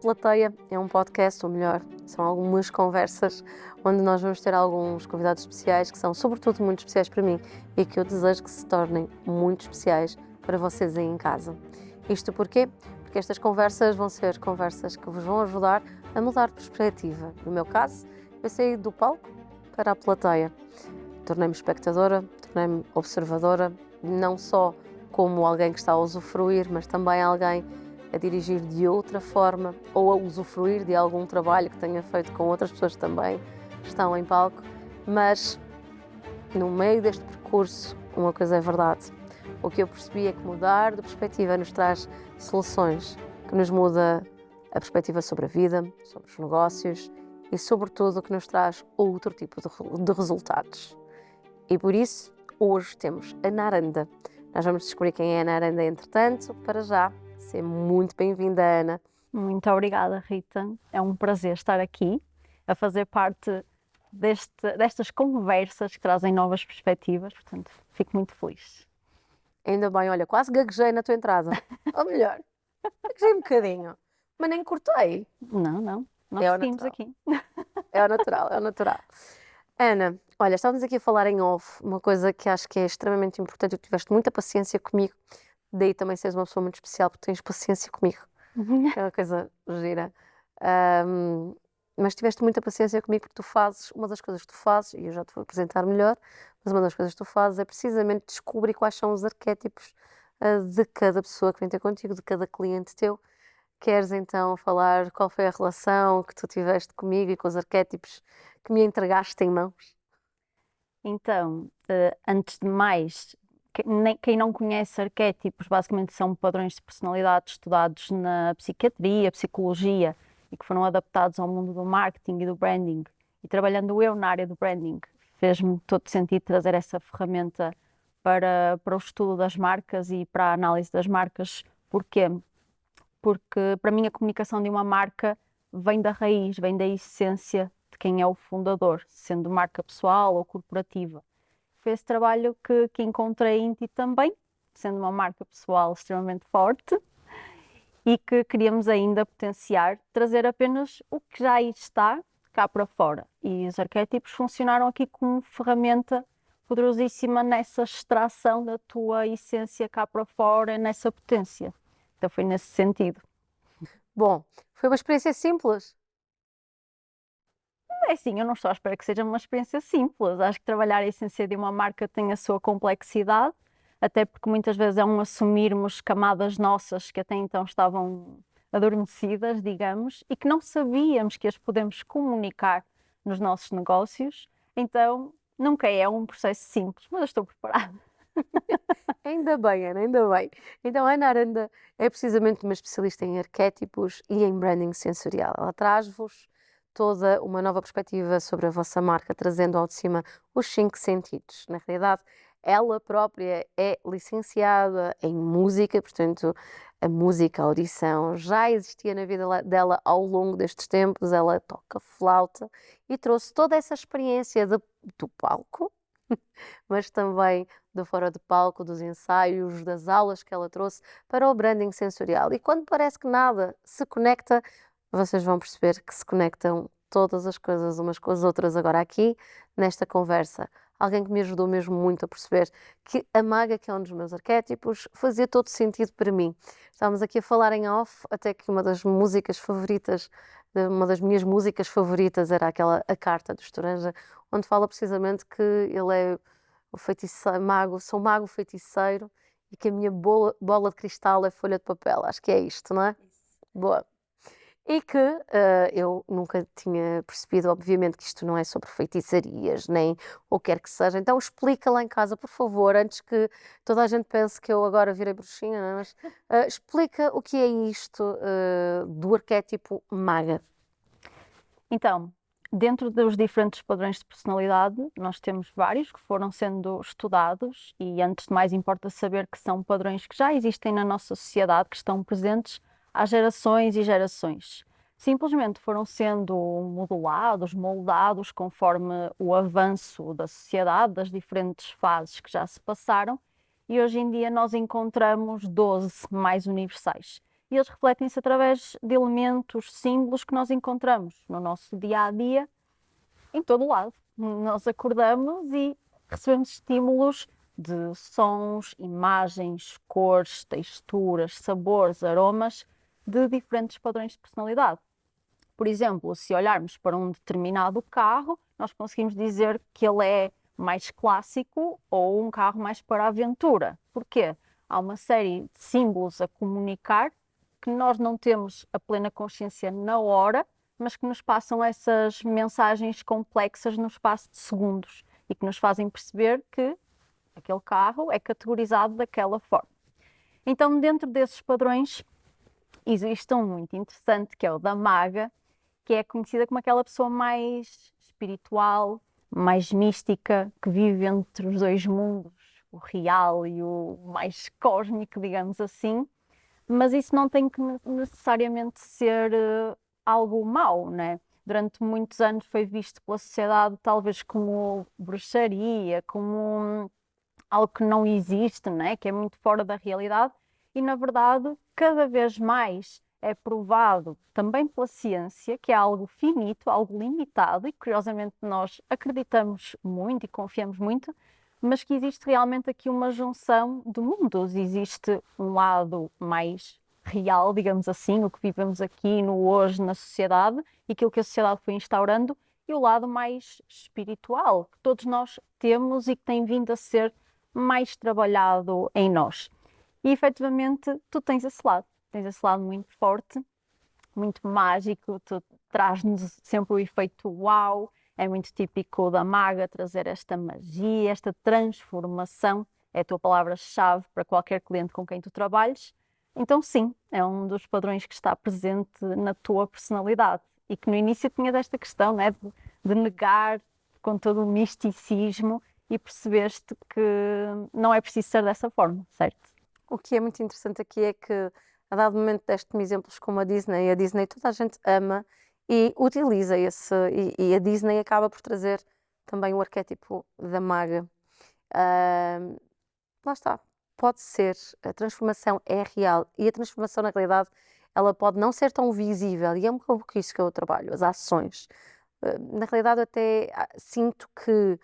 Plateia é um podcast, ou melhor, são algumas conversas onde nós vamos ter alguns convidados especiais que são sobretudo muito especiais para mim e que eu desejo que se tornem muito especiais para vocês aí em casa. Isto porquê? Porque estas conversas vão ser conversas que vos vão ajudar a mudar de perspectiva. No meu caso, eu saí do palco para a plateia. Tornei-me espectadora, tornei-me observadora, não só como alguém que está a usufruir, mas também alguém a dirigir de outra forma ou a usufruir de algum trabalho que tenha feito com outras pessoas que também estão em palco. Mas, no meio deste percurso, uma coisa é verdade. O que eu percebi é que mudar de perspectiva nos traz soluções, que nos muda a perspectiva sobre a vida, sobre os negócios e, sobretudo, que nos traz outro tipo de resultados. E por isso, hoje temos a Naranda. Nós vamos descobrir quem é a Naranda, entretanto. Para já, seja muito bem-vinda, Ana. Muito obrigada, Rita. É um prazer estar aqui a fazer parte destas conversas que trazem novas perspectivas, portanto, fico muito feliz. Ainda bem, olha, quase gaguejei na tua entrada. Ou melhor, gaguejei um bocadinho, mas nem cortei. Não, nós É o seguimos natural. aqui. É o natural, é o natural. Ana, olha, estávamos aqui a falar em off, uma coisa que acho que é extremamente importante, tu tiveste muita paciência comigo, daí também seres uma pessoa muito especial, porque tens paciência comigo, que é uma coisa gira. Mas tiveste muita paciência comigo porque tu fazes, uma das coisas que tu fazes, e eu já te vou apresentar melhor, mas uma das coisas que tu fazes é precisamente descobrir quais são os arquétipos de cada pessoa que vem ter contigo, de cada cliente teu. Queres então falar qual foi a relação que tu tiveste comigo e com os arquétipos que me entregaste em mãos? Então, antes de mais, quem não conhece arquétipos, basicamente são padrões de personalidade estudados na psiquiatria, psicologia e que foram adaptados ao mundo do marketing e do branding. E trabalhando eu na área do branding, fez-me todo sentido trazer essa ferramenta para o estudo das marcas e para a análise das marcas. Porquê? Porque para mim a comunicação de uma marca vem da raiz, vem da essência de quem é o fundador, sendo marca pessoal ou corporativa. Foi esse trabalho que encontrei em ti também, sendo uma marca pessoal extremamente forte e que queríamos ainda potenciar, trazer apenas o que já aí está cá para fora. E os arquétipos funcionaram aqui como ferramenta poderosíssima nessa extração da tua essência cá para fora, nessa potência. Então foi nesse sentido. Bom, foi uma experiência simples. É assim, eu não estou à espera que seja uma experiência simples. Acho que trabalhar a essência de uma marca tem a sua complexidade, até porque muitas vezes é um assumirmos camadas nossas que até então estavam adormecidas, digamos, e que não sabíamos que as podemos comunicar nos nossos negócios. Então, nunca é um processo simples, mas eu estou preparada. Ainda bem, Ana, ainda bem. Então, a Ana Aranda é precisamente uma especialista em arquétipos e em branding sensorial. Ela traz-vos toda uma nova perspectiva sobre a vossa marca, trazendo ao de cima os 5 sentidos. Na realidade, ela própria é licenciada em música, portanto, a música, a audição, já existia na vida dela ao longo destes tempos. Ela toca flauta e trouxe toda essa experiência do palco, mas também do fora de palco, dos ensaios, das aulas que ela trouxe para o branding sensorial. E quando parece que nada se conecta, vocês vão perceber que se conectam todas as coisas umas com as outras agora aqui, nesta conversa. Alguém que me ajudou mesmo muito a perceber que a maga, que é um dos meus arquétipos, fazia todo sentido para mim. Estávamos aqui a falar em off, até que uma das músicas favoritas, uma das minhas músicas favoritas era aquela A Carta do Estoranja, onde fala precisamente que ele é o feiticeiro, mago, sou mago feiticeiro e que a minha bola de cristal é folha de papel. Acho que é isto, não é? Isso. Boa. E que eu nunca tinha percebido, obviamente, que isto não é sobre feitiçarias, nem o que quer que seja. Então explica lá em casa, por favor, antes que toda a gente pense que eu agora virei bruxinha, não é? Mas explica o que é isto do arquétipo maga. Então, dentro dos diferentes padrões de personalidade, nós temos vários que foram sendo estudados e, antes de mais, importa saber que são padrões que já existem na nossa sociedade, que estão presentes há gerações e gerações. Simplesmente foram sendo modulados, moldados conforme o avanço da sociedade, das diferentes fases que já se passaram, e hoje em dia nós encontramos 12 mais universais. e eles refletem-se através de elementos, símbolos que nós encontramos no nosso dia a dia, em todo o lado. Nós acordamos e recebemos estímulos de sons, imagens, cores, texturas, sabores, aromas de diferentes padrões de personalidade. Por exemplo, se olharmos para um determinado carro, nós conseguimos dizer que ele é mais clássico ou um carro mais para a aventura. Porquê? Há uma série de símbolos a comunicar que nós não temos a plena consciência na hora, mas que nos passam essas mensagens complexas no espaço de segundos e que nos fazem perceber que aquele carro é categorizado daquela forma. Então, dentro desses padrões, existe um muito interessante que é o da maga, que é conhecida como aquela pessoa mais espiritual, mais mística, que vive entre os dois mundos, o real e o mais cósmico, digamos assim. Mas isso não tem que necessariamente ser algo mau, né? Durante muitos anos foi visto pela sociedade talvez como bruxaria, como algo que não existe, né? Que é muito fora da realidade, e na verdade, cada vez mais é provado também pela ciência que é algo finito, algo limitado, e curiosamente nós acreditamos muito e confiamos muito, mas que existe realmente aqui uma junção de mundos. Existe um lado mais real, digamos assim, o que vivemos aqui no hoje na sociedade e aquilo que a sociedade foi instaurando, e o lado mais espiritual, que todos nós temos e que tem vindo a ser mais trabalhado em nós. E efetivamente tu tens esse lado muito forte, muito mágico, tu traz-nos sempre o efeito uau, é muito típico da maga trazer esta magia, esta transformação, é a tua palavra-chave para qualquer cliente com quem tu trabalhes. Então sim, é um dos padrões que está presente na tua personalidade e que no início tinha desta questão, né, de negar com todo o misticismo e percebeste que não é preciso ser dessa forma, certo? O que é muito interessante aqui é que, a dado momento, deste-me exemplos como a Disney. A Disney toda a gente ama e utiliza esse, e a Disney acaba por trazer também o arquétipo da maga. Ahm, Lá está, pode ser, a transformação é real e a transformação, na realidade, ela pode não ser tão visível, e é um pouco isso que eu trabalho, as ações. Na realidade, eu até sinto que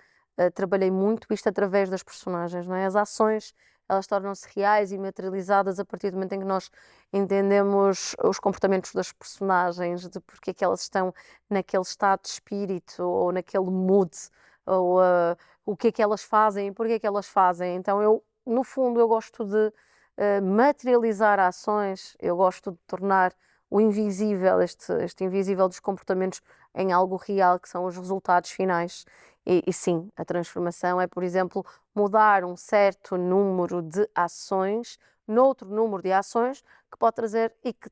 trabalhei muito isto através das personagens, não é? As ações, elas tornam-se reais e materializadas a partir do momento em que nós entendemos os comportamentos das personagens, de porque é que elas estão naquele estado de espírito ou naquele mood, ou o que é que elas fazem e porque é que elas fazem. Então, eu, no fundo, eu gosto de materializar ações, eu gosto de tornar o invisível, este invisível dos comportamentos, em algo real, que são os resultados finais. E sim, a transformação é, por exemplo, mudar um certo número de ações noutro número de ações que pode trazer e que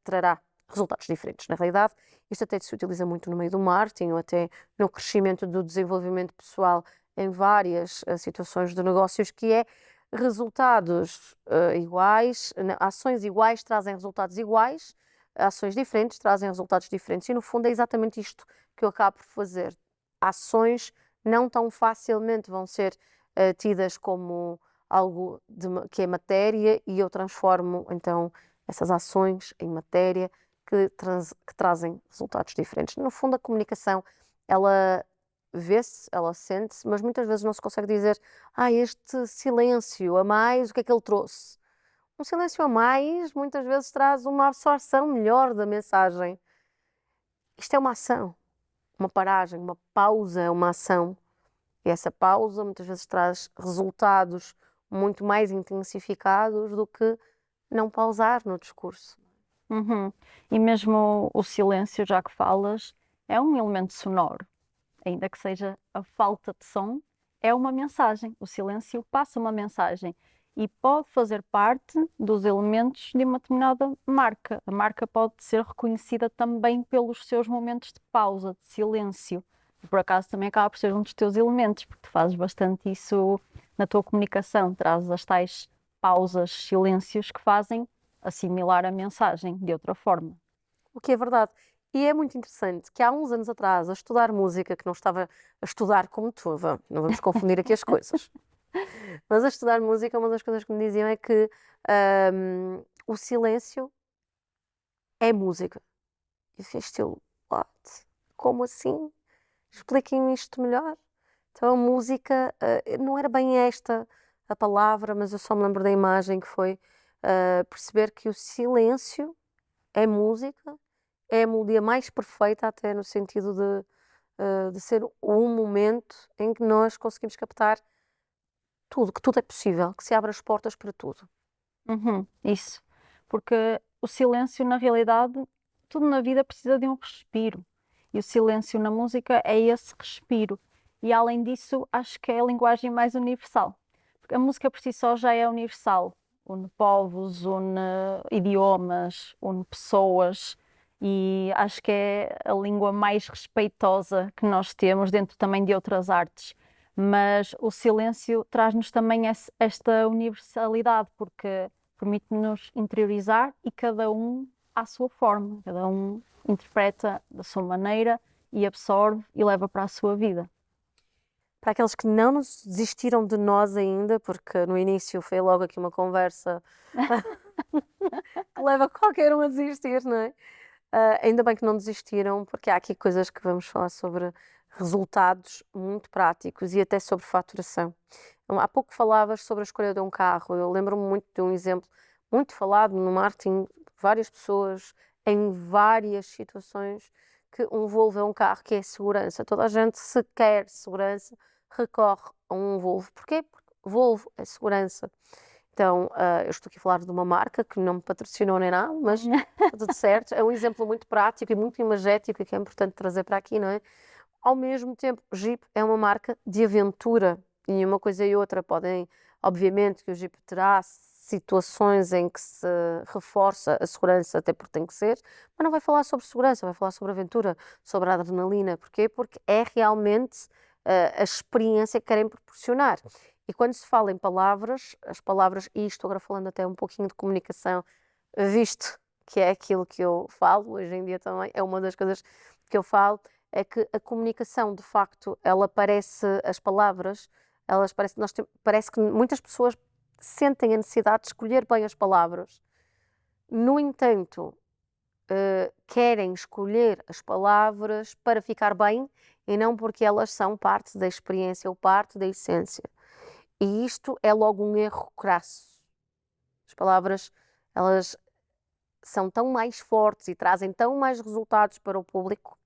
trará resultados diferentes. Na realidade, isto até se utiliza muito no meio do marketing ou até no crescimento do desenvolvimento pessoal em várias situações de negócios, que é resultados iguais, ações iguais trazem resultados iguais, ações diferentes trazem resultados diferentes. E no fundo é exatamente isto que eu acabo por fazer. Ações não tão facilmente vão ser tidas como algo que é matéria, e eu transformo então essas ações em matéria que trazem resultados diferentes. No fundo, a comunicação, ela vê-se, ela sente-se, mas muitas vezes não se consegue dizer: este silêncio a mais, o que é que ele trouxe? Um silêncio a mais muitas vezes traz uma absorção melhor da mensagem. Isto é uma ação, uma paragem, uma pausa é uma ação. E essa pausa muitas vezes traz resultados muito mais intensificados do que não pausar no discurso. Uhum. E mesmo o silêncio, já que falas, é um elemento sonoro. Ainda que seja a falta de som, é uma mensagem. O silêncio passa uma mensagem e pode fazer parte dos elementos de uma determinada marca. A marca pode ser reconhecida também pelos seus momentos de pausa, de silêncio. E por acaso também acaba por ser um dos teus elementos, porque tu fazes bastante isso na tua comunicação, trazes as tais pausas, silêncios que fazem assimilar a mensagem de outra forma. O que é verdade. E é muito interessante que há uns anos atrás, a estudar música, que não estava a estudar como tu, não vamos confundir aqui as coisas, mas a estudar música, uma das coisas que me diziam é que o silêncio é música. E fiquei estilo, what? Como assim? Expliquem-me isto melhor. Então a música, não era bem esta a palavra, mas eu só me lembro da imagem que foi perceber que o silêncio é música, é a melodia mais perfeita, até no sentido de ser um momento em que nós conseguimos captar tudo, que tudo é possível, que se abre as portas para tudo. Isso, porque o silêncio, na realidade, tudo na vida precisa de um respiro. E o silêncio na música é esse respiro. E além disso, acho que é a linguagem mais universal. Porque a música por si só já é universal. Une povos, une idiomas, une pessoas. E acho que é a língua mais respeitosa que nós temos, dentro também de outras artes. Mas o silêncio traz-nos também esta universalidade, porque permite-nos interiorizar e cada um à sua forma, cada um interpreta da sua maneira e absorve e leva para a sua vida. Para aqueles que não desistiram de nós ainda, porque no início foi logo aqui uma conversa que leva qualquer um a desistir, não é? Ainda bem que não desistiram, porque há aqui coisas que vamos falar sobre resultados muito práticos e até sobre faturação. Há pouco falavas sobre a escolha de um carro. Eu lembro-me muito de um exemplo muito falado no marketing, várias pessoas em várias situações, que um Volvo é um carro que é segurança. Toda a gente, se quer segurança, recorre a um Volvo. Porquê? Porque Volvo é segurança. Então, eu estou aqui a falar de uma marca que não me patrocinou nem nada, mas está tudo certo. É um exemplo muito prático e muito imagético e que é importante trazer para aqui, não é? Ao mesmo tempo, o Jeep é uma marca de aventura e uma coisa e outra podem, obviamente, que o Jeep terá situações em que se reforça a segurança, até porque tem que ser, mas não vai falar sobre segurança, vai falar sobre aventura, sobre adrenalina. Porquê? Porque é realmente a experiência que querem proporcionar. E quando se fala em palavras, as palavras, e estou agora falando até um pouquinho de comunicação, visto que é aquilo que eu falo hoje em dia também, é uma das coisas que eu falo, é que a comunicação, de facto, ela parece, as palavras, elas parece, parece que muitas pessoas sentem a necessidade de escolher bem as palavras. No entanto, querem escolher as palavras para ficar bem e não porque elas são parte da experiência ou parte da essência. E isto é logo um erro crasso. As palavras, elas são tão mais fortes e trazem tão mais resultados para o público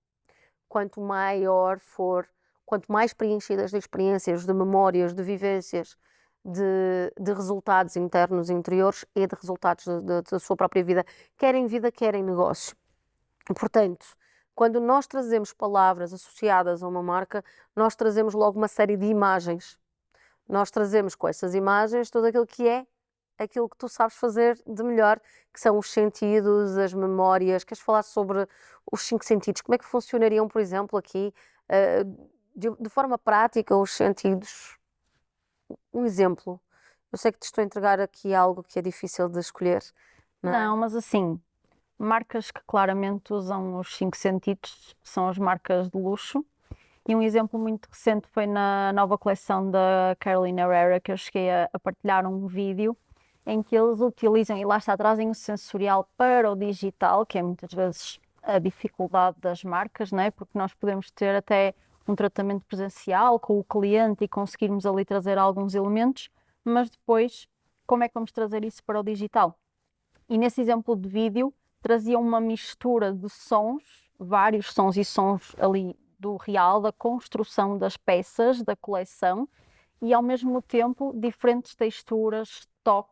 quanto maior for, quanto mais preenchidas de experiências, de memórias, de vivências, de resultados internos e interiores e de resultados da sua própria vida, querem negócio. Portanto, quando nós trazemos palavras associadas a uma marca, nós trazemos logo uma série de imagens. Nós trazemos com essas imagens tudo aquilo que é aquilo que tu sabes fazer de melhor, que são os sentidos, as memórias. Queres falar sobre os 5 sentidos? Como é que funcionariam, por exemplo, aqui, de forma prática, os sentidos? Um exemplo. Eu sei que te estou a entregar aqui algo que é difícil de escolher, não é? Não, mas assim, marcas que claramente usam os 5 sentidos são as marcas de luxo. E um exemplo muito recente foi na nova coleção da Carolina Herrera, que eu cheguei a partilhar um vídeo em que eles utilizam, e lá está, trazem o sensorial para o digital, que é muitas vezes a dificuldade das marcas, não é? Porque nós podemos ter até um tratamento presencial com o cliente e conseguirmos ali trazer alguns elementos, mas depois, como é que vamos trazer isso para o digital? E nesse exemplo de vídeo, trazia uma mistura de sons, vários sons e sons ali do real, da construção das peças, da coleção, e ao mesmo tempo diferentes texturas, toque,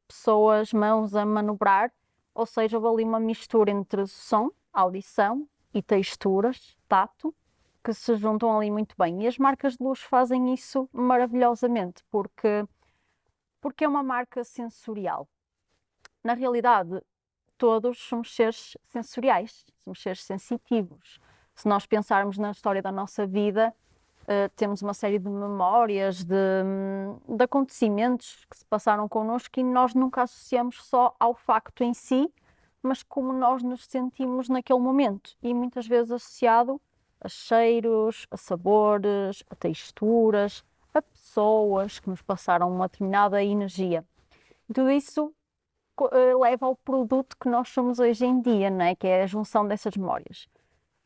pessoas, mãos a manobrar, ou seja, houve ali uma mistura entre som, audição e texturas, tato, que se juntam ali muito bem. E as marcas de luxo fazem isso maravilhosamente, porque é uma marca sensorial. Na realidade, todos somos seres sensoriais, somos seres sensitivos. Se nós pensarmos na história da nossa vida, temos uma série de memórias, de acontecimentos que se passaram connosco e nós nunca associamos só ao facto em si, mas como nós nos sentimos naquele momento. E muitas vezes associado a cheiros, a sabores, a texturas, a pessoas que nos passaram uma determinada energia. E tudo isso leva ao produto que nós somos hoje em dia, não é? Que é a junção dessas memórias.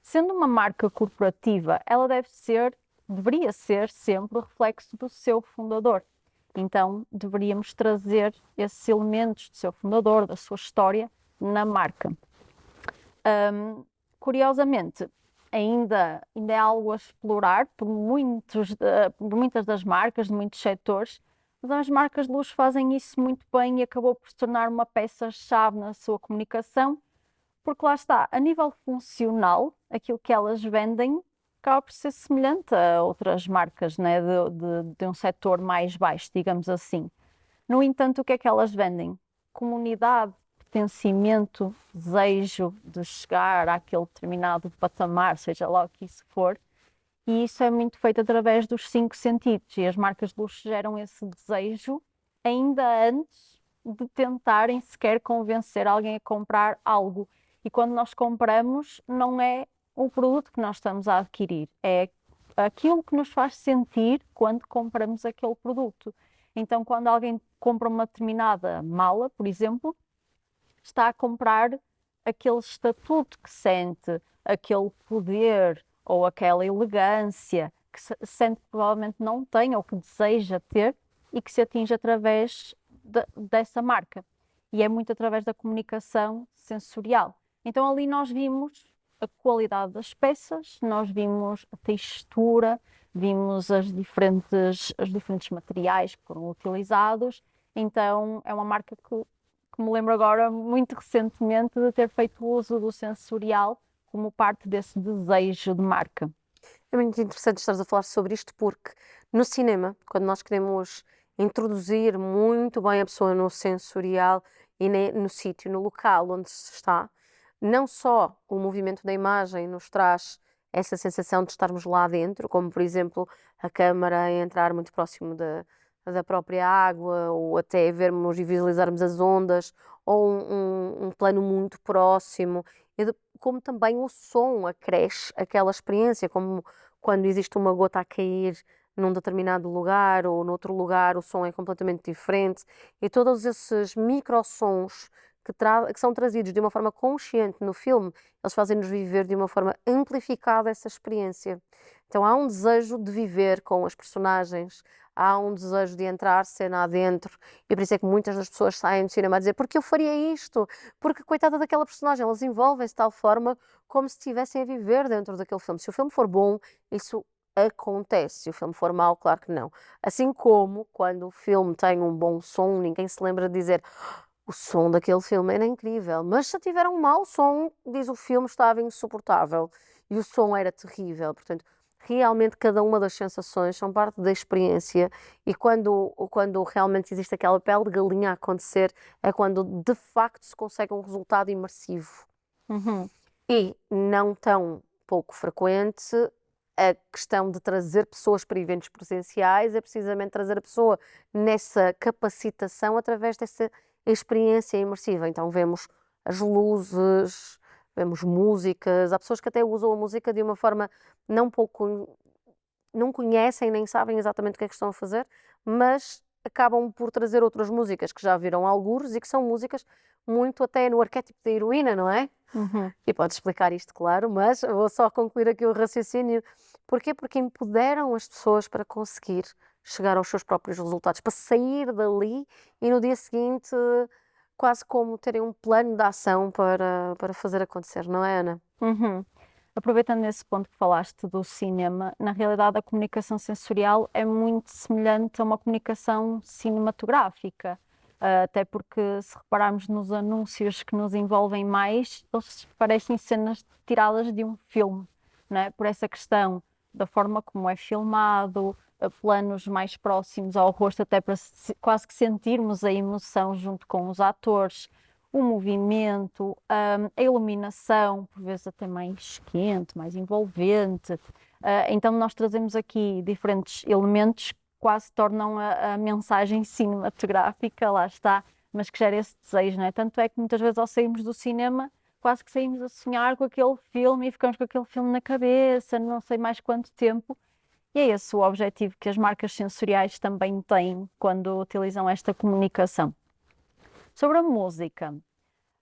Sendo uma marca corporativa, ela deveria ser sempre o reflexo do seu fundador. Então, deveríamos trazer esses elementos do seu fundador, da sua história, na marca. Curiosamente, ainda é algo a explorar por muitas das marcas, de muitos setores, mas as marcas de luxo fazem isso muito bem e acabou por se tornar uma peça-chave na sua comunicação, porque lá está, a nível funcional, aquilo que elas vendem acaba por ser semelhante a outras marcas, né, de um setor mais baixo, digamos assim. No entanto, o que é que elas vendem? Comunidade, pertencimento, desejo de chegar àquele determinado patamar, seja lá o que isso for, e isso é muito feito através dos 5 sentidos, e as marcas de luxo geram esse desejo ainda antes de tentarem sequer convencer alguém a comprar algo. E quando nós compramos, não é o produto que nós estamos a adquirir, é aquilo que nos faz sentir quando compramos aquele produto. Então, quando alguém compra uma determinada mala, por exemplo, está a comprar aquele estatuto que sente, aquele poder ou aquela elegância que sente que provavelmente não tem ou que deseja ter e que se atinge através dessa marca. E é muito através da comunicação sensorial. Então ali nós vimos a qualidade das peças, nós vimos a textura, vimos os diferentes materiais que foram utilizados. Então é uma marca que me lembro agora muito recentemente de ter feito uso do sensorial como parte desse desejo de marca. É muito interessante estares a falar sobre isto porque no cinema, quando nós queremos introduzir muito bem a pessoa no sensorial e no sítio, no local onde se está, não só o movimento da imagem nos traz essa sensação de estarmos lá dentro, como por exemplo a câmara entrar muito próximo da própria água, ou até vermos e visualizarmos as ondas, ou um plano muito próximo, como também o som acresce aquela experiência, como quando existe uma gota a cair num determinado lugar ou noutro lugar, o som é completamente diferente, e todos esses microsons que são trazidos de uma forma consciente no filme, eles fazem-nos viver de uma forma amplificada essa experiência. Então há um desejo de viver com as personagens, há um desejo de entrar cena adentro, e por isso é que muitas das pessoas saem do cinema a dizer porque eu faria isto, porque coitada daquela personagem, elas envolvem-se de tal forma como se estivessem a viver dentro daquele filme. Se o filme for bom, isso acontece. Se o filme for mau, claro que não. Assim como quando o filme tem um bom som, ninguém se lembra de dizer o som daquele filme era incrível, mas se tiver um mau som, diz o filme estava insuportável e o som era terrível. Portanto, realmente cada uma das sensações são parte da experiência e quando realmente existe aquela pele de galinha a acontecer, é quando de facto se consegue um resultado imersivo. E não tão pouco frequente, a questão de trazer pessoas para eventos presenciais é precisamente trazer a pessoa nessa capacitação através dessa experiência imersiva. Então vemos as luzes, vemos músicas, há pessoas que até usam a música de uma forma não conhecem nem sabem exatamente o que é que estão a fazer, mas acabam por trazer outras músicas que já viram algures e que são músicas muito até no arquétipo da heroína, não é? E podes explicar isto, claro, mas vou só concluir aqui o raciocínio. Porquê? Porque empoderam as pessoas para conseguir chegar aos seus próprios resultados, para sair dali e no dia seguinte quase como terem um plano de ação para fazer acontecer, não é, Ana? Aproveitando esse ponto que falaste do cinema, na realidade a comunicação sensorial é muito semelhante a uma comunicação cinematográfica. Até porque se repararmos nos anúncios que nos envolvem mais, eles parecem cenas tiradas de um filme, não é? Por essa questão da forma como é filmado, planos mais próximos ao rosto, até para quase que sentirmos a emoção junto com os atores, o movimento, a iluminação, por vezes até mais quente, mais envolvente. Então nós trazemos aqui diferentes elementos que quase tornam a mensagem cinematográfica, lá está, mas que gera esse desejo, não é? Tanto é que muitas vezes ao sairmos do cinema, quase que saímos a sonhar com aquele filme e ficamos com aquele filme na cabeça, não sei mais quanto tempo. E é esse o objetivo que as marcas sensoriais também têm quando utilizam esta comunicação. Sobre a música,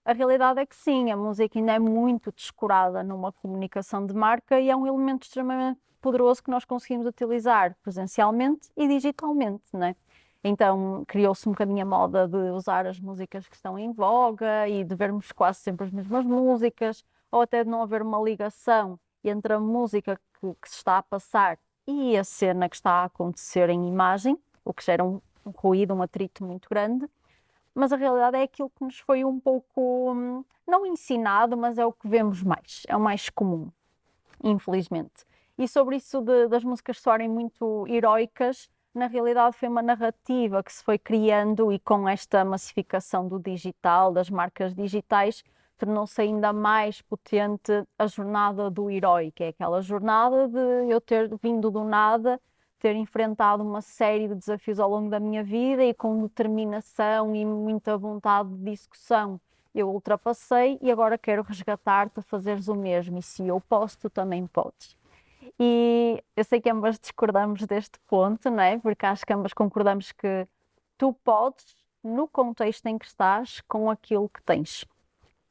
a realidade é que sim, a música ainda é muito descurada numa comunicação de marca e é um elemento extremamente poderoso que nós conseguimos utilizar presencialmente e digitalmente, não é? Então criou-se um bocadinho a moda de usar as músicas que estão em voga e de vermos quase sempre as mesmas músicas, ou até de não haver uma ligação entre a música que se está a passar e a cena que está a acontecer em imagem, o que gera um ruído, um atrito muito grande. Mas a realidade é aquilo que nos foi um pouco, não ensinado, mas é o que vemos mais, é o mais comum, infelizmente. E sobre isso das músicas soarem muito heroicas, na realidade foi uma narrativa que se foi criando e com esta massificação do digital, das marcas digitais, tornou-se ainda mais potente a jornada do herói, que é aquela jornada de eu ter vindo do nada, ter enfrentado uma série de desafios ao longo da minha vida e com determinação e muita vontade de discussão eu ultrapassei e agora quero resgatar-te a fazeres o mesmo. E se eu posso, tu também podes. E eu sei que ambas discordamos deste ponto, não é? Porque acho que ambas concordamos que tu podes, no contexto em que estás, com aquilo que tens.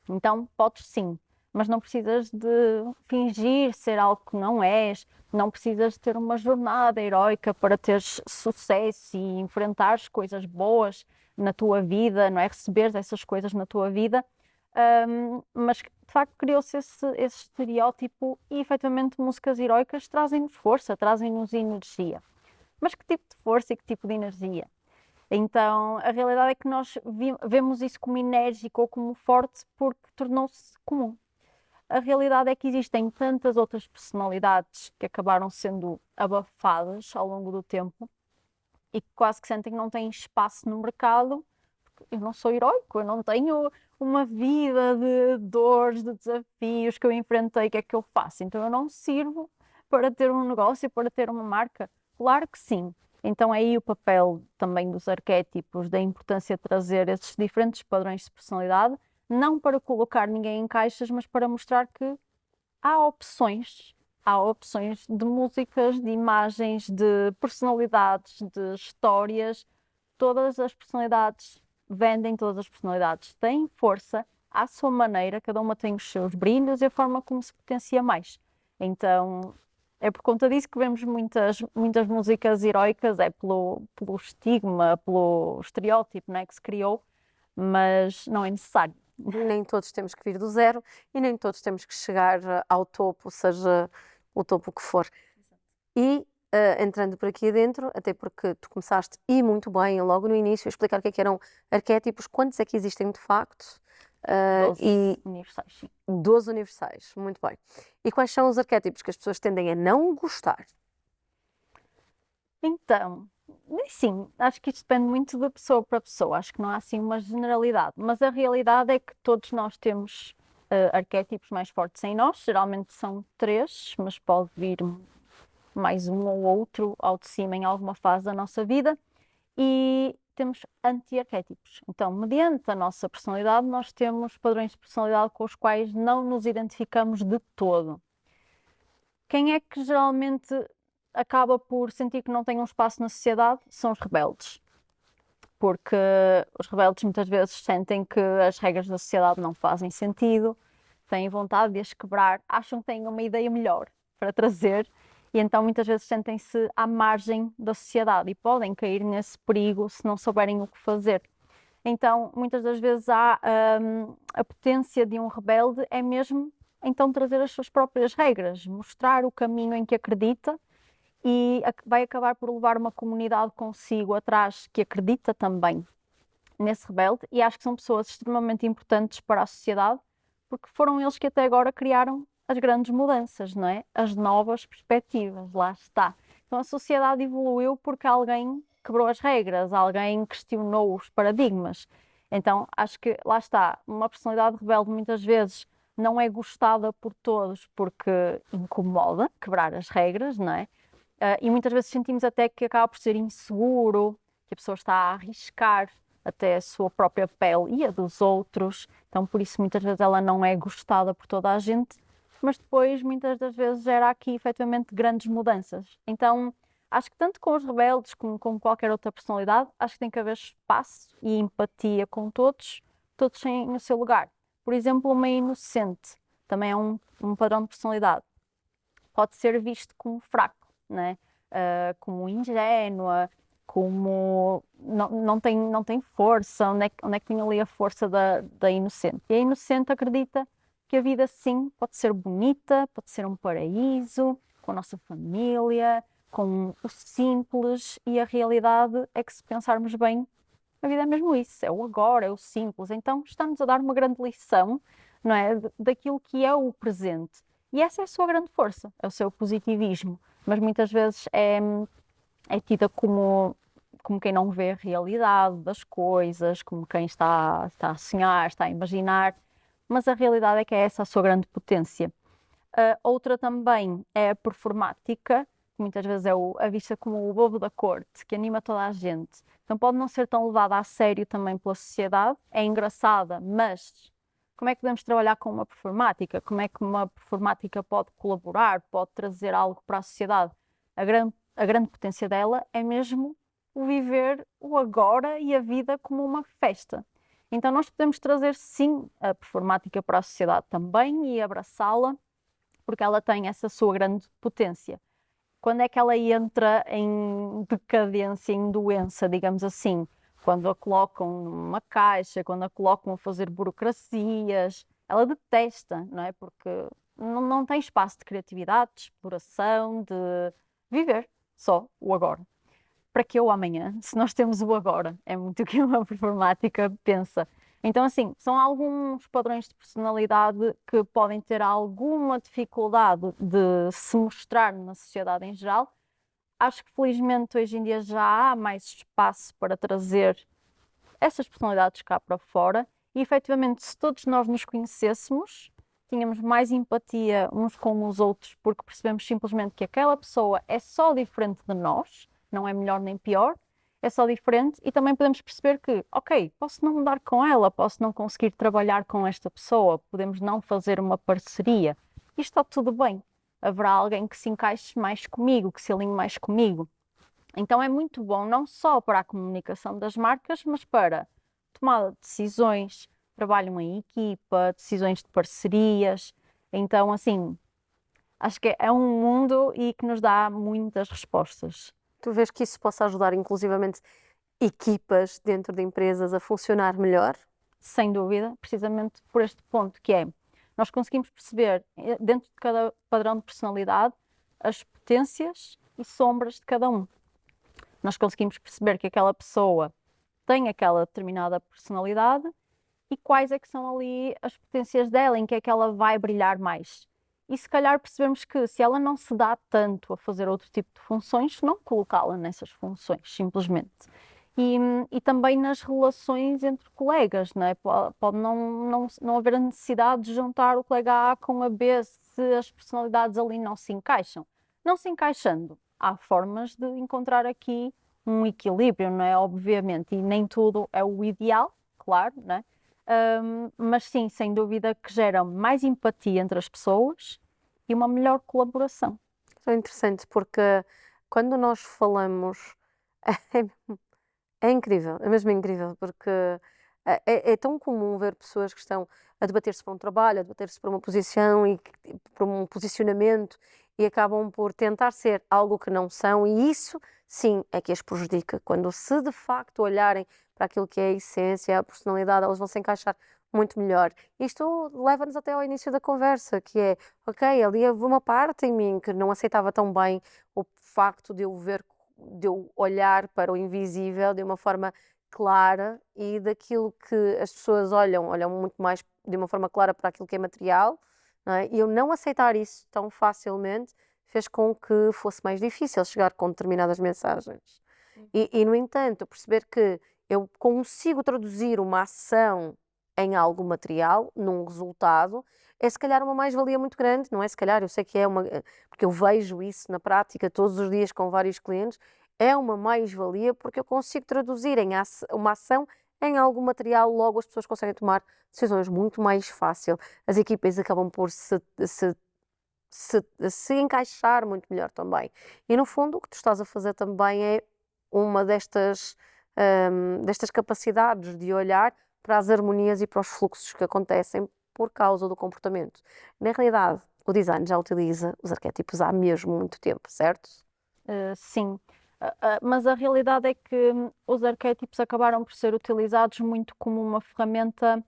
Então, podes sim, mas não precisas de fingir ser algo que não és, não precisas de ter uma jornada heroica para teres sucesso e enfrentares coisas boas na tua vida, não é? Receberes essas coisas na tua vida. Mas de facto criou-se esse estereótipo e efetivamente músicas heroicas trazem-nos força, trazem-nos energia. Mas que tipo de força e que tipo de energia? Então, a realidade é que nós vemos isso como enérgico ou como forte porque tornou-se comum. A realidade é que existem tantas outras personalidades que acabaram sendo abafadas ao longo do tempo e que quase que sentem que não têm espaço no mercado. Eu não sou heroico, eu não tenho uma vida de dores, de desafios que eu enfrentei, o que é que eu faço? Então eu não sirvo para ter um negócio, para ter uma marca? Claro que sim. Então é aí o papel também dos arquétipos, da importância de trazer esses diferentes padrões de personalidade, não para colocar ninguém em caixas, mas para mostrar que há opções. Há opções de músicas, de imagens, de personalidades, de histórias. Todas as personalidades vendem, todas as personalidades têm força à sua maneira, cada uma tem os seus brilhos e a forma como se potencia mais. Então é por conta disso que vemos muitas músicas heroicas, é pelo estigma, pelo estereótipo, né, que se criou, mas não é necessário. Nem todos temos que vir do zero e nem todos temos que chegar ao topo, seja o topo que for. E entrando por aqui adentro, até porque tu começaste e muito bem, logo no início, a explicar o que eram arquétipos, quantos é que existem de facto? 12 universais, sim. 12 universais, muito bem. E quais são os arquétipos que as pessoas tendem a não gostar? Então, sim, acho que isto depende muito de pessoa para pessoa, acho que não há assim uma generalidade, mas a realidade é que todos nós temos arquétipos mais fortes em nós, geralmente são 3, mas pode vir mais um ou outro ao de cima em alguma fase da nossa vida, e temos anti-arquétipos. Então, mediante a nossa personalidade, nós temos padrões de personalidade com os quais não nos identificamos de todo. Quem é que geralmente acaba por sentir que não tem um espaço na sociedade? São os rebeldes. Porque os rebeldes muitas vezes sentem que as regras da sociedade não fazem sentido, têm vontade de as quebrar, acham que têm uma ideia melhor para trazer e então muitas vezes sentem-se à margem da sociedade e podem cair nesse perigo se não souberem o que fazer. Então, muitas das vezes a potência de um rebelde é mesmo então trazer as suas próprias regras, mostrar o caminho em que acredita e vai acabar por levar uma comunidade consigo atrás que acredita também nesse rebelde e acho que são pessoas extremamente importantes para a sociedade porque foram eles que até agora criaram as grandes mudanças, não é? As novas perspectivas, lá está. Então a sociedade evoluiu porque alguém quebrou as regras, alguém questionou os paradigmas. Então acho que lá está, uma personalidade rebelde muitas vezes não é gostada por todos porque incomoda quebrar as regras, não é? E muitas vezes sentimos até que acaba por ser inseguro, que a pessoa está a arriscar até a sua própria pele e a dos outros. Então, por isso, muitas vezes ela não é gostada por toda a gente, mas depois, muitas das vezes, gera aqui efetivamente grandes mudanças. Então, acho que tanto com os rebeldes como com qualquer outra personalidade, acho que tem que haver espaço e empatia com todos, todos têm o seu lugar. Por exemplo, uma inocente também é um padrão de personalidade. Pode ser visto como fraco, né? Como ingênua, como não tem força. Onde é que tem ali a força da inocente? E a inocente acredita que a vida, sim, pode ser bonita, pode ser um paraíso, com a nossa família, com o simples, e a realidade é que, se pensarmos bem, a vida é mesmo isso, é o agora, é o simples. Então está-nos a dar uma grande lição, não é, daquilo que é o presente. E essa é a sua grande força, é o seu positivismo. Mas muitas vezes é tida como quem não vê a realidade das coisas, como quem está a sonhar, está a imaginar. Mas a realidade é que é essa a sua grande potência. Outra também é a performática, que muitas vezes é a vista como o bobo da corte, que anima toda a gente. Então pode não ser tão levada a sério também pela sociedade, é engraçada, mas como é que podemos trabalhar com uma performática? Como é que uma performática pode colaborar, pode trazer algo para a sociedade? A grande potência dela é mesmo o viver o agora e a vida como uma festa. Então nós podemos trazer sim a performática para a sociedade também e abraçá-la, porque ela tem essa sua grande potência. Quando é que ela entra em decadência, em doença, digamos assim? Quando a colocam numa caixa, quando a colocam a fazer burocracias, ela detesta, não é? Porque não tem espaço de criatividade, de exploração, de viver só o agora. Para que o amanhã, se nós temos o agora? É muito o que uma performática pensa. Então, assim, são alguns padrões de personalidade que podem ter alguma dificuldade de se mostrar na sociedade em geral. Acho que felizmente hoje em dia já há mais espaço para trazer essas personalidades cá para fora e, efetivamente, se todos nós nos conhecêssemos, tínhamos mais empatia uns com os outros, porque percebemos simplesmente que aquela pessoa é só diferente de nós, não é melhor nem pior, é só diferente, e também podemos perceber que, ok, posso não mudar com ela, posso não conseguir trabalhar com esta pessoa, podemos não fazer uma parceria, e está tudo bem. Haverá alguém que se encaixe mais comigo, que se alinhe mais comigo. Então é muito bom não só para a comunicação das marcas, mas para tomada de decisões, trabalho em equipa, decisões de parcerias. Então, assim, acho que é um mundo e que nos dá muitas respostas. Tu vês que isso possa ajudar, inclusivamente, equipas dentro de empresas a funcionar melhor? Sem dúvida, precisamente por este ponto, que é, nós conseguimos perceber dentro de cada padrão de personalidade as potências e sombras de cada um. Nós conseguimos perceber que aquela pessoa tem aquela determinada personalidade e quais é que são ali as potências dela, em que é que ela vai brilhar mais. E se calhar percebemos que se ela não se dá tanto a fazer outro tipo de funções, não colocá-la nessas funções, simplesmente. E também nas relações entre colegas, não é? Pode não haver a necessidade de juntar o colega A com a B se as personalidades ali não se encaixam. Não se encaixando, há formas de encontrar aqui um equilíbrio, não é? Obviamente, e nem tudo é o ideal, claro, não é? Mas sim, sem dúvida que gera mais empatia entre as pessoas e uma melhor colaboração. Isso é interessante porque quando nós falamos é incrível, é mesmo incrível, porque é tão comum ver pessoas que estão a debater-se por um trabalho, a debater-se por uma posição e por um posicionamento e acabam por tentar ser algo que não são, e isso sim é que as prejudica. Quando se de facto olharem para aquilo que é a essência, a personalidade, elas vão se encaixar muito melhor. Isto leva-nos até ao início da conversa, que é, ok, ali houve uma parte em mim que não aceitava tão bem o facto de eu ver, de eu olhar para o invisível de uma forma clara e daquilo que as pessoas olham muito mais de uma forma clara para aquilo que é material, não é? E eu não aceitar isso tão facilmente fez com que fosse mais difícil chegar com determinadas mensagens. No entanto, perceber que eu consigo traduzir uma ação em algo material, num resultado, é se calhar uma mais-valia muito grande, não é? Se calhar, eu sei que é uma, porque eu vejo isso na prática todos os dias com vários clientes, é uma mais-valia porque eu consigo traduzir uma ação em algo material, logo as pessoas conseguem tomar decisões muito mais fácil. As equipas acabam por se se encaixar muito melhor também. E no fundo, o que tu estás a fazer também é uma destas capacidades de olhar para as harmonias e para os fluxos que acontecem por causa do comportamento. Na realidade, o design já utiliza os arquétipos há mesmo muito tempo, certo? Sim. Mas a realidade é que os arquétipos acabaram por ser utilizados muito como uma ferramenta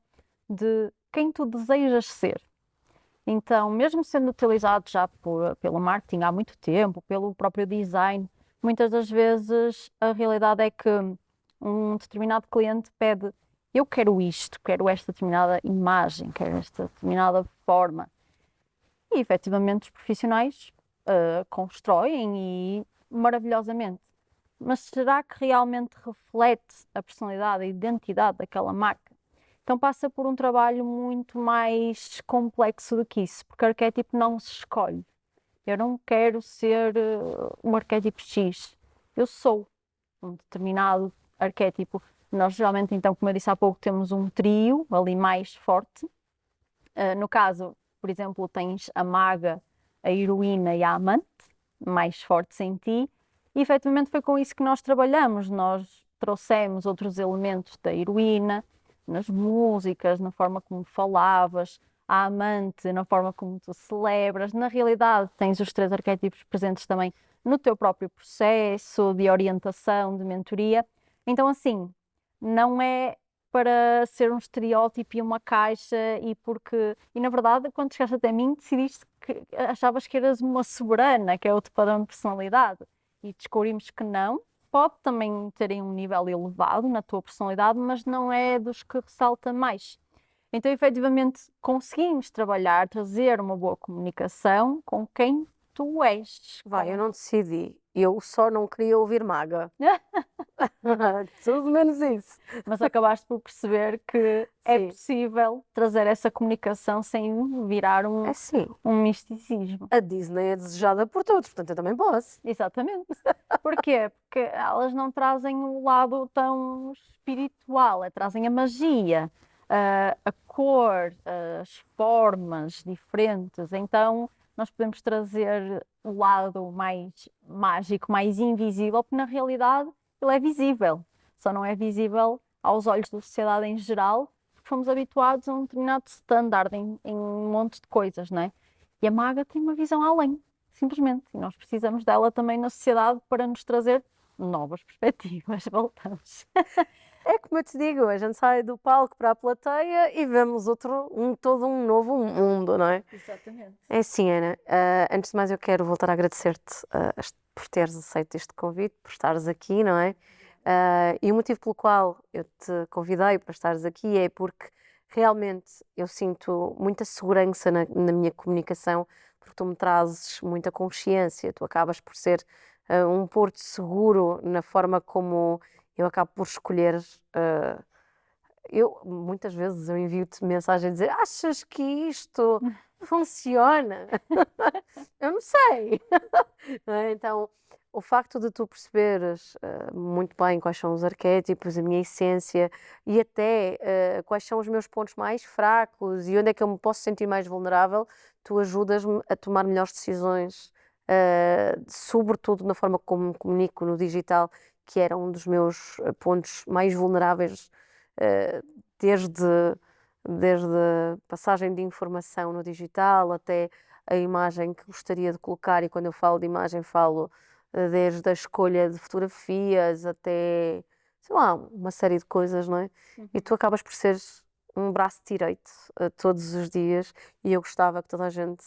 de quem tu desejas ser. Então, mesmo sendo utilizado já pelo marketing há muito tempo, pelo próprio design, muitas das vezes a realidade é que um determinado cliente pede: eu quero isto, quero esta determinada imagem, quero esta determinada forma. E efetivamente os profissionais constroem e maravilhosamente. Mas será que realmente reflete a personalidade, a identidade daquela marca? Então passa por um trabalho muito mais complexo do que isso, porque arquétipo não se escolhe. Eu não quero ser um arquétipo X. Eu sou um determinado arquétipo. Nós geralmente, então, como eu disse há pouco, temos um trio ali mais forte. No caso, por exemplo, tens a maga, a heroína e a amante, mais fortes em ti. E efetivamente foi com isso que nós trabalhamos. Nós trouxemos outros elementos da heroína, nas músicas, na forma como falavas, a amante, na forma como tu celebras. Na realidade, tens os três arquétipos presentes também no teu próprio processo de orientação, de mentoria. Então, assim, não é para ser um estereótipo e uma caixa e na verdade quando chegaste até mim decidiste que achavas que eras uma soberana, que é outro padrão de personalidade e descobrimos que não, pode também ter um nível elevado na tua personalidade, mas não é dos que ressalta mais. Então efetivamente conseguimos trabalhar, trazer uma boa comunicação com quem tu és. Vai, eu não decidi. Eu só não queria ouvir maga. Tudo menos isso. Mas acabaste por perceber que é Sim. possível trazer essa comunicação sem virar É assim, um misticismo. a Disney é desejada por todos, portanto eu também posso. Exatamente. Porquê? Porque elas não trazem o lado tão espiritual, trazem a magia, a cor, as formas diferentes. Então, nós podemos trazer o lado mais mágico, mais invisível, porque na realidade ele é visível. Só não é visível aos olhos da sociedade em geral, porque fomos habituados a um determinado standard em um monte de coisas, não é? E a maga tem uma visão além, simplesmente. E nós precisamos dela também na sociedade para nos trazer novas perspectivas. Voltamos. É como eu te digo, a gente sai do palco para a plateia e vemos todo um novo mundo, não é? Exatamente. É assim, Ana, antes de mais eu quero voltar a agradecer-te por teres aceito este convite, por estares aqui, não é? E o motivo pelo qual eu te convidei para estares aqui é porque realmente eu sinto muita segurança na minha comunicação, porque tu me trazes muita consciência, tu acabas por ser um porto seguro na forma como eu acabo por escolher. Muitas vezes eu envio-te mensagem a dizer: achas que isto funciona? Eu não sei. Não é? Então, o facto de tu perceberes muito bem quais são os arquétipos, a minha essência e até quais são os meus pontos mais fracos e onde é que eu me posso sentir mais vulnerável, tu ajudas-me a tomar melhores decisões, sobretudo na forma como me comunico no digital, que era um dos meus pontos mais vulneráveis, eh, desde, desde a passagem de informação no digital até a imagem que gostaria de colocar, e quando eu falo de imagem, falo desde a escolha de fotografias até, sei lá, uma série de coisas, não é? E tu acabas por ser um braço direito todos os dias, e eu gostava que toda a gente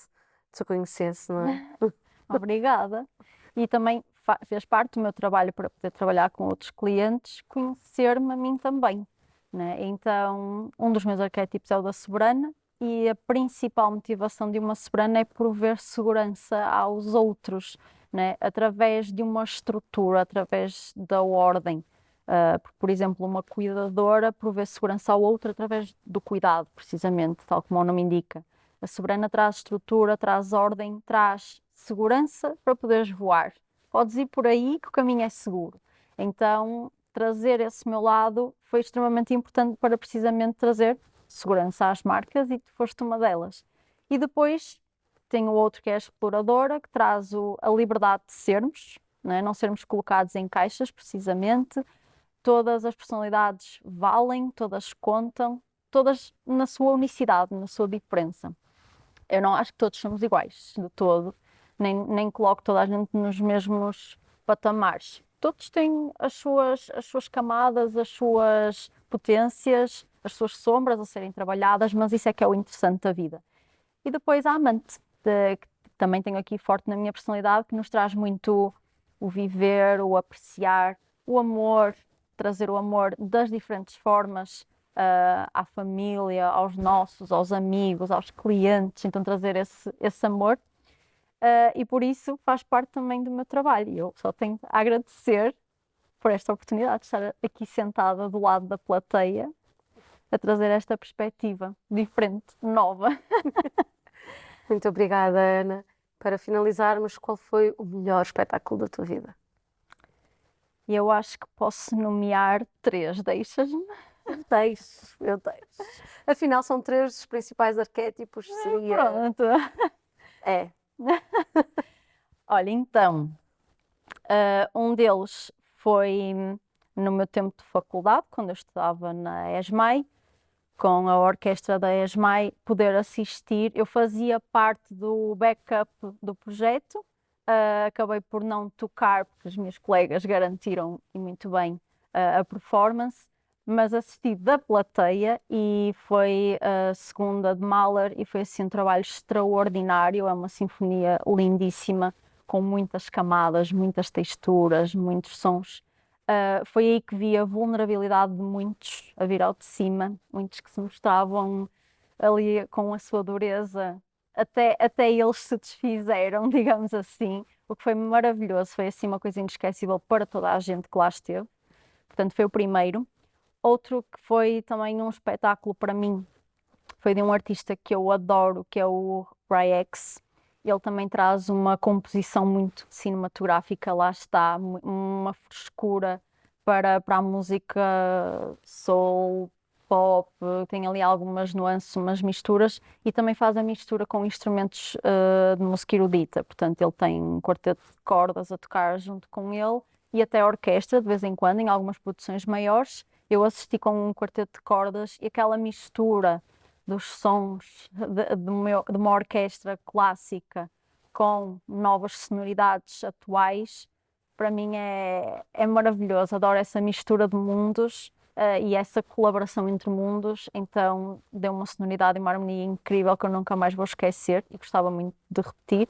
te conhecesse, não é? Obrigada. E também fez parte do meu trabalho para poder trabalhar com outros clientes, conhecer-me a mim também, né? Então, um dos meus arquétipos é o da soberana e a principal motivação de uma soberana é prover segurança aos outros, né? Através de uma estrutura, através da ordem. Por exemplo, uma cuidadora provê segurança ao outro através do cuidado, precisamente, tal como o nome indica. A soberana traz estrutura, traz ordem, traz segurança para poderes voar. Podes ir por aí que o caminho é seguro. Então, trazer esse meu lado foi extremamente importante para precisamente trazer segurança às marcas e tu foste uma delas. E depois Tenho outro que é a exploradora, que traz a liberdade de sermos, não sermos colocados em caixas, precisamente. Todas as personalidades valem, todas contam, todas na sua unicidade, na sua diferença. Eu não acho que todos somos iguais, de todo, nem coloco toda a gente nos mesmos patamares. Todos têm as suas camadas, as suas potências, as suas sombras a serem trabalhadas, mas isso é que é o interessante da vida. E depois a amante, que também tenho aqui forte na minha personalidade, que nos traz muito o viver, o apreciar, o amor, trazer o amor das diferentes formas, à família, aos nossos, aos amigos, aos clientes, então trazer esse amor. E por isso faz parte também do meu trabalho. E eu só tenho a agradecer por esta oportunidade de estar aqui sentada do lado da plateia a trazer esta perspectiva diferente, nova. Muito obrigada, Ana. Para finalizarmos, qual foi o melhor espetáculo da tua vida? E eu acho que posso nomear 3, deixas-me? Eu deixo. Afinal, são 3 dos principais arquétipos. Seria... Pronto. É. Olha, então, um deles foi no meu tempo de faculdade, quando eu estudava na ESMAI, com a orquestra da ESMAI, poder assistir. Eu fazia parte do backup do projeto, acabei por não tocar, porque os meus colegas garantiram e muito bem a performance, mas assisti da plateia e foi a segunda de Mahler e foi assim um trabalho extraordinário, é uma sinfonia lindíssima, com muitas camadas, muitas texturas, muitos sons. Foi aí que vi a vulnerabilidade de muitos a vir ao de cima, muitos que se mostravam ali com a sua dureza, até eles se desfizeram, digamos assim, o que foi maravilhoso, foi assim uma coisa inesquecível para toda a gente que lá esteve. Portanto, foi o primeiro. Outro que foi também um espetáculo para mim, foi de um artista que eu adoro, que é o Ryex. Ele também traz uma composição muito cinematográfica, lá está, uma frescura para a música soul, pop, tem ali algumas nuances, umas misturas, e também faz a mistura com instrumentos de música erudita. Portanto, ele tem um quarteto de cordas a tocar junto com ele e até a orquestra, de vez em quando, em algumas produções maiores. Eu assisti com um quarteto de cordas e aquela mistura dos sons de uma orquestra clássica com novas sonoridades atuais, para mim é maravilhoso. Adoro essa mistura de mundos e essa colaboração entre mundos, então deu uma sonoridade e uma harmonia incrível que eu nunca mais vou esquecer e gostava muito de repetir.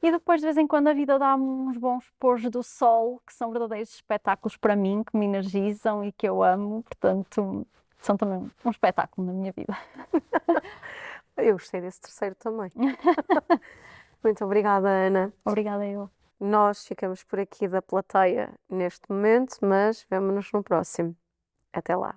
E depois, de vez em quando, a vida dá-me uns bons pôres do sol, que são verdadeiros espetáculos para mim, que me energizam e que eu amo, portanto, são também um espetáculo na minha vida. Eu gostei desse terceiro também. Muito obrigada, Ana. Obrigada, eu. Nós ficamos por aqui da plateia neste momento, mas vemo-nos no próximo. Até lá.